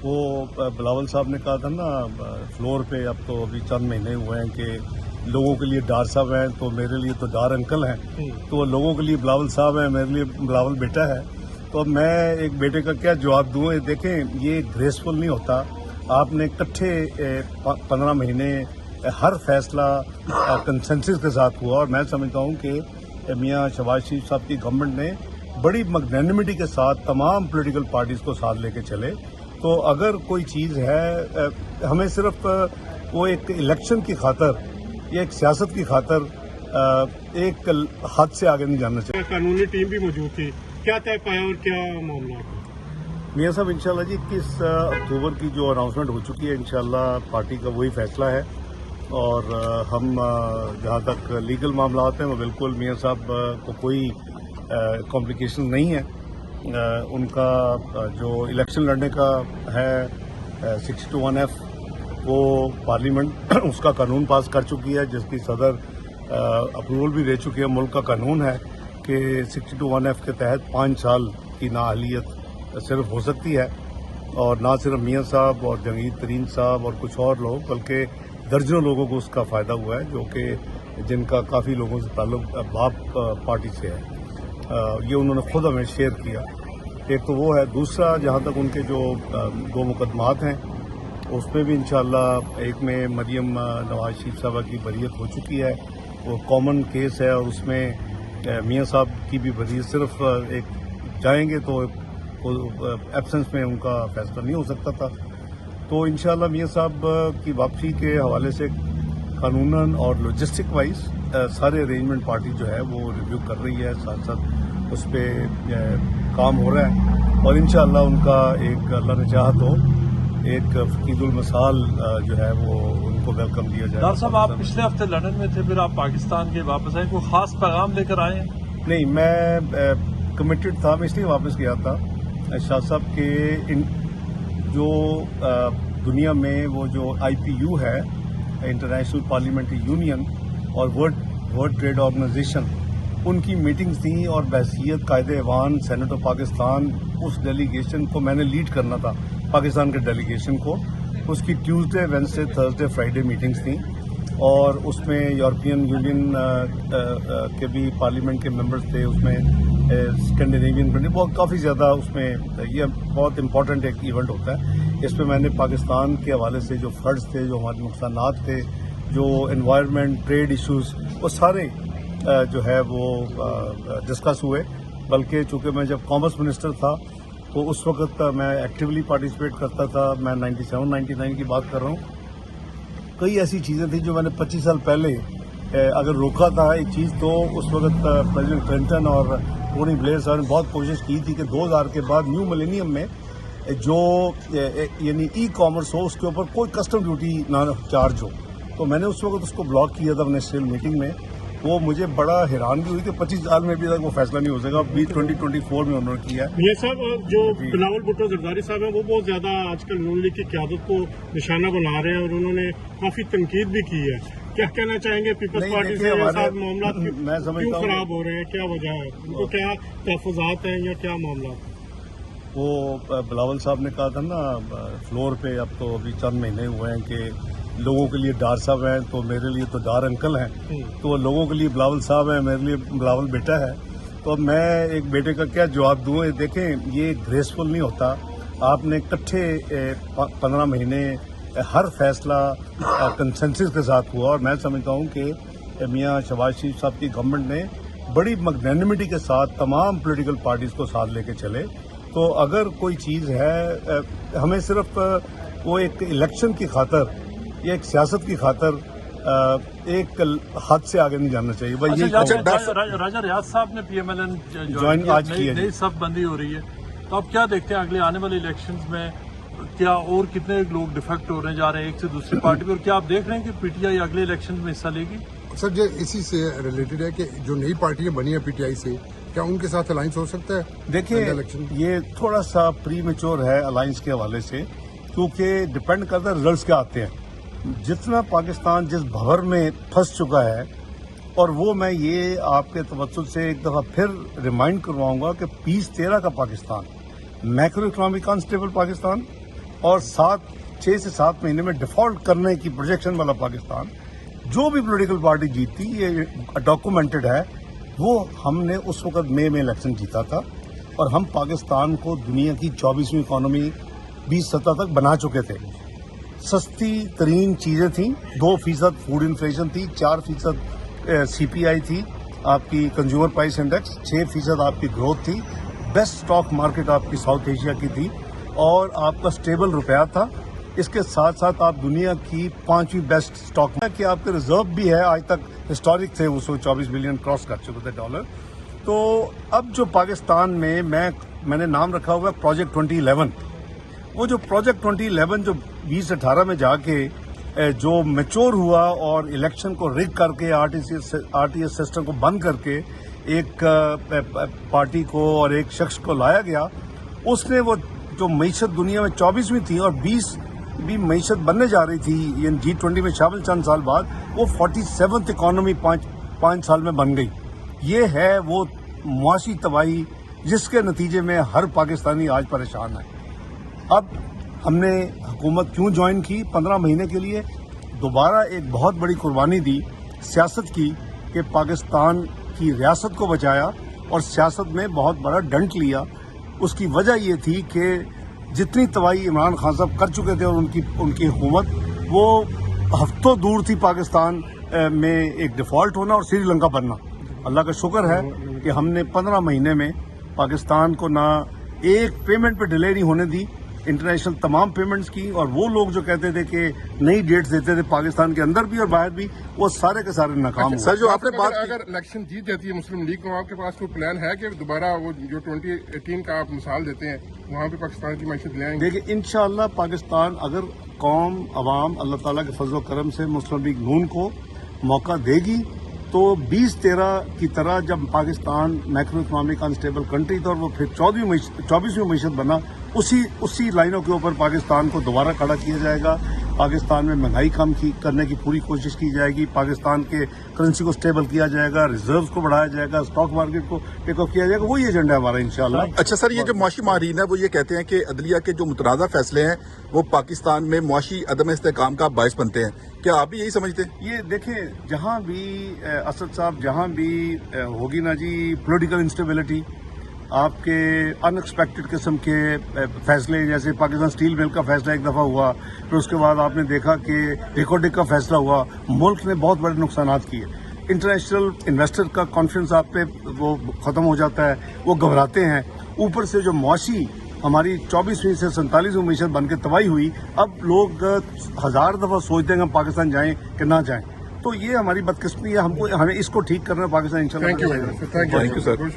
وہ بلاول صاحب نے کہا تھا نا فلور پہ، اب تو ابھی چند مہینے ہوئے ہیں کہ لوگوں کے لیے ڈار صاحب ہیں تو میرے لیے تو ڈار انکل ہیں، تو لوگوں کے لیے بلاول صاحب ہیں، میرے لیے بلاول بیٹا ہے۔ تو اب میں ایک بیٹے کا کیا جواب دوں؟ دیکھیں یہ گریسفل نہیں ہوتا، آپ نے اکٹھے 15 مہینے ہر فیصلہ کنسنسس کے ساتھ ہوا، اور میں سمجھتا ہوں کہ میاں شہباز شریف صاحب کی گورنمنٹ نے بڑی میگنینمٹی کے ساتھ تمام پولیٹیکل پارٹیز کو ساتھ لے کے چلے۔ تو اگر کوئی چیز ہے، ہمیں صرف وہ ایک الیکشن کی خاطر یا ایک سیاست کی خاطر ایک حد سے آگے نہیں جانا چاہیے۔ قانونی ٹیم بھی موجود تھی، کیا طے پایا اور کیا معاملہ؟ میاں صاحب انشاءاللہ جی 21 اکتوبر کی جو اناؤنسمنٹ ہو چکی ہے، انشاءاللہ پارٹی کا وہی فیصلہ ہے، اور ہم جہاں تک لیگل معاملات ہیں وہ بالکل میاں صاحب کو کوئی کمپلیکیشن نہیں ہے۔ ان کا جو الیکشن لڑنے کا ہے 62(1)(f) وہ پارلیمنٹ اس کا قانون پاس کر چکی ہے، جس کی صدر اپروول بھی دے چکی ہے۔ ملک کا قانون ہے کہ 62(1)(f) کے تحت 5 سال کی نااہلیت صرف ہو سکتی ہے، اور نہ صرف میاں صاحب اور جنگیر ترین صاحب اور کچھ اور لوگ، بلکہ درجنوں لوگوں کو اس کا فائدہ ہوا ہے، جو کہ جن کا کافی لوگوں سے تعلق باپ پارٹی سے ہے۔ یہ انہوں نے خود ہمیں شیئر کیا۔ ایک تو وہ ہے، دوسرا جہاں تک ان کے جو 2 مقدمات ہیں اس میں بھی انشاءاللہ ایک میں مریم نواز شریف صاحبہ کی بریت ہو چکی ہے، وہ کامن کیس ہے، اور اس میں میاں صاحب کی بھی بریت صرف ایک جائیں گے تو ایبسنس میں ان کا فیصلہ نہیں ہو سکتا تھا۔ تو انشاءاللہ میاں صاحب کی واپسی کے حوالے سے قانوناً اور لاجسٹک وائز سارے ارینجمنٹ پارٹی جو ہے وہ ریویو کر رہی ہے، ساتھ ساتھ اس پہ کام ہو رہا ہے، اور انشاءاللہ ان کا ایک اللہ نے چاہا تو ایک فقید المثال جو ہے وہ ان کو ویلکم دیا جائے۔ ڈاکٹر صاحب، آپ پچھلے ہفتے لندن میں تھے، پھر آپ پاکستان کے واپس آئے، کوئی خاص پیغام لے کر آئے ہیں؟ نہیں، میں کمیٹڈ تھا، میں اس لیے واپس گیا تھا شاہ صاحب کے جو دنیا میں وہ جو IPU ہے، انٹرنیشنل پارلیمنٹری یونین، اور ورلڈ ٹریڈ آرگنائزیشن، ان کی میٹنگز تھیں، اور بحیثیت قائد ایوان سینٹ آف پاکستان اس ڈیلیگیشن کو میں نے لیڈ کرنا تھا، پاکستان کے ڈیلیگیشن کو۔ اس کی Tuesday, Wednesday, Thursday, Friday meetings تھیں، اور اس میں یورپین یونین کے بھی پارلیمنٹ کے ممبرز تھے، اس میں اسکینڈینیوین کنٹری، بہت کافی زیادہ اس میں، یہ بہت امپورٹنٹ ایک ایونٹ ہوتا ہے۔ اس میں میں نے پاکستان کے حوالے سے جو فرض تھے، جو ہمارے نقصانات تھے، جو انوائرمنٹ، ٹریڈ ایشوز، وہ سارے جو ہے وہ ڈسکس ہوئے۔ بلکہ چونکہ میں جب کامرس منسٹر تھا تو اس وقت میں ایکٹیولی پارٹیسپیٹ کرتا تھا، میں 97-99 کی بات کر رہا ہوں۔ کئی ایسی چیزیں تھیں جو میں نے 25 سال پہلے اگر روکا تھا ایک چیز، تو اس وقت پریزیڈنٹ کلنٹن اور ٹونی بلیئر صاحب نے بہت کوشش کی تھی کہ 2000 کے بعد نیو ملینیم میں جو یعنی ای کامرس ہو، اس کے اوپر کوئی کسٹم ڈیوٹی نہ چارج ہو۔ تو میں نے اس وقت اس کو بلاک کیا تھا منسٹریل میٹنگ میں۔ وہ مجھے بڑا حیرانگی ہوئی کہ 25 سال میں ابھی تک وہ فیصلہ نہیں ہو سکا، 2024 میں انہوں نے کیا ہے۔ یہ صاحب جو بلاول بھٹو زرداری صاحب ہیں، وہ بہت زیادہ آج کل نون لیگ کی قیادت کو نشانہ بنا رہے ہیں، اور انہوں نے کافی تنقید بھی کی ہے۔ کیا کہنا چاہیں گے پیپلز پارٹی سے معاملات کیوں خراب ہو رہے ہیں، کیا وجہ ہے، ان کو کیا تحفظات ہیں یا کیا معاملات؟ وہ بلاول صاحب نے کہا تھا نا فلور پہ، اب تو ابھی چند مہینے ہوئے ہیں کہ لوگوں کے لیے ڈار صاحب ہیں تو میرے لیے تو ڈار انکل ہیں، تو لوگوں کے لیے بلاول صاحب ہیں، میرے لیے بلاول بیٹا ہے۔ تو اب میں ایک بیٹے کا کیا جواب دوں؟ دیکھیں یہ گریسفل نہیں ہوتا، آپ نے اکٹھے 15 مہینے ہر فیصلہ کنسنسس کے ساتھ ہوا، اور میں سمجھتا ہوں کہ میاں شہباز شریف صاحب کی گورنمنٹ نے بڑی میگنینمٹی کے ساتھ تمام پولیٹیکل پارٹیز کو ساتھ لے کے چلے۔ تو اگر کوئی چیز ہے، ہمیں صرف وہ ایک الیکشن کی خاطر یا ایک سیاست کی خاطر ایک حد سے آگے نہیں جانا چاہیے۔ راجہ ریاض صاحب نے PMLN جوائن آج کی ہے، نئی صف بندی ہو رہی ہے، تو آپ کیا دیکھتے ہیں اگلے آنے والے الیکشنز میں کیا اور کتنے لوگ ڈیفیکٹ ہونے جا رہے ہیں ایک سے دوسری پارٹی پہ، اور کیا آپ دیکھ رہے ہیں کہ PTI اگلے الیکشنز میں حصہ لے گی؟ سر یہ اسی سے ریلیٹڈ ہے کہ جو نئی پارٹیاں بنی ہیں PTI سے، کیا ان کے ساتھ الائنس ہو سکتا ہے؟ دیکھیں یہ تھوڑا سا پری میچور ہے الائنس کے حوالے سے، کیونکہ ڈپینڈ کرتا ہے ریزلٹس کیا آتے ہیں۔ جتنا پاکستان جس بھور میں پھنس چکا ہے، اور وہ میں یہ آپ کے توسط سے ایک دفعہ پھر ریمائنڈ کرواؤں گا کہ 2013 کا Pakistan, macro economic unstable Pakistan, اور 6 سے 7 مہینے میں ڈیفالٹ کرنے کی پروجیکشن والا پاکستان، جو بھی پولیٹیکل پارٹی جیتی یہ ڈاکومنٹڈ ہے، وہ ہم نے اس وقت مئی میں الیکشن جیتا تھا اور ہم پاکستان کو دنیا کی 24ویں اکانومی 20 سطح تک بنا چکے تھے۔ سستی ترین چیزیں تھیں، 2% فوڈ انفلیشن تھی، 4% CPI تھی آپ کی کنزیومر پرائس انڈیکس، 6% آپ کی گروتھ تھی، بیسٹ اسٹاک مارکیٹ آپ کی ساؤتھ ایشیا کی تھی اور آپ کا اسٹیبل روپیہ تھا۔ اس کے ساتھ ساتھ آپ دنیا کی 5ویں بیسٹ اسٹاک میں کہ آپ کے ریزرو بھی ہے، آج تک ہسٹورک تھے، وہ 124 بلین کراس کر چکے تھے ڈالر۔ تو اب جو پاکستان میں میں نے نام رکھا ہوا ہے پروجیکٹ 2011، وہ جو پروجیکٹ 2011 جو 2018 میں جا کے جو میچور ہوا اور الیکشن کو ریگ کر کے RTS سسٹم کو بند کر کے ایک پارٹی کو اور ایک شخص کو لایا گیا، اس نے وہ جو معیشت دنیا میں 24ویں تھی اور 20 بھی معیشت بننے جا رہی تھی، یعنی G20 میں شامل چند سال بعد، وہ 47th اکانومی 5 سال میں بن گئی۔ یہ ہے وہ معاشی تباہی جس کے نتیجے میں ہر پاکستانی آج پریشان ہے۔ اب ہم نے حکومت کیوں جوائن کی؟ 15 مہینے کے لیے دوبارہ ایک بہت بڑی قربانی دی سیاست کی کہ پاکستان کی ریاست کو بچایا اور سیاست میں بہت بڑا ڈنٹ لیا۔ اس کی وجہ یہ تھی کہ جتنی تباہی عمران خان صاحب کر چکے تھے اور ان کی حکومت، وہ ہفتوں دور تھی پاکستان میں ایک ڈیفالٹ ہونا اور سری لنکا بننا۔ اللہ کا شکر ہے کہ ہم نے 15 مہینے میں پاکستان کو نہ ایک پیمنٹ پہ ڈیلے نہیں ہونے دی، انٹرنیشنل تمام پیمنٹس کی، اور وہ لوگ جو کہتے تھے کہ نئی ڈیٹس دیتے تھے پاکستان کے اندر بھی اور باہر بھی، وہ سارے کے سارے ناکام ہوئے۔ سر جو آپ نے بات اگر الیکشن جیت جاتی ہے مسلم لیگ کو، آپ کے پاس کوئی پلان ہے کہ دوبارہ وہ جو 2018 کا آپ مثال دیتے ہیں وہاں پہ پاکستان کی معیشت لے آئیں گے؟ دیکھیں انشاءاللہ پاکستان اگر قوم عوام اللہ تعالیٰ کے فضل و کرم سے مسلم لیگ نون کو موقع دے گی تو 2013 کی طرح جب Pakistan micro economic unstable country تھا اور وہ پھر 24ویں معیشت بنا، اسی لائنوں کے اوپر پاکستان کو دوبارہ کھڑا کیا جائے گا۔ پاکستان میں مہنگائی کم کرنے کی پوری کوشش کی جائے گی، پاکستان کے کرنسی کو سٹیبل کیا جائے گا، ریزروز کو بڑھایا جائے گا، اسٹاک مارکیٹ کو ٹیک آف کیا جائے گا، وہی ایجنڈا ہے ہمارا انشاءاللہ۔ اچھا سر، یہ جو معاشی ماہرین ہے وہ یہ کہتے ہیں کہ عدلیہ کے جو متنازع فیصلے ہیں وہ پاکستان میں معاشی عدم استحکام کا باعث بنتے ہیں، کیا آپ بھی یہی سمجھتے ہیں؟ یہ دیکھیں جہاں بھی اسد صاحب جہاں بھی ہوگی نا جی پولیٹیکل انسٹیبلٹی، آپ کے ان ایکسپیکٹڈ قسم کے فیصلے، جیسے پاکستان اسٹیل مل کا فیصلہ ایک دفعہ ہوا، پھر اس کے بعد آپ نے دیکھا کہ ریکارڈنگ کا فیصلہ ہوا، ملک نے بہت بڑے نقصانات کیے۔ انٹرنیشنل انویسٹر کا کانفیڈنس آپ پہ وہ ختم ہو جاتا ہے، وہ گھبراتے ہیں۔ اوپر سے جو معاشی ہماری 24ویں سے 47ویں معیشت بن کے تباہی ہوئی، اب لوگ 1000 دفعہ سوچتے ہیں کہ ہم پاکستان جائیں کہ نہ جائیں۔ تو یہ ہماری بدقسمتی ہے، ہمیں اس کو ٹھیک کرنا ہے پاکستان انشاءاللہ۔ Thank you sir.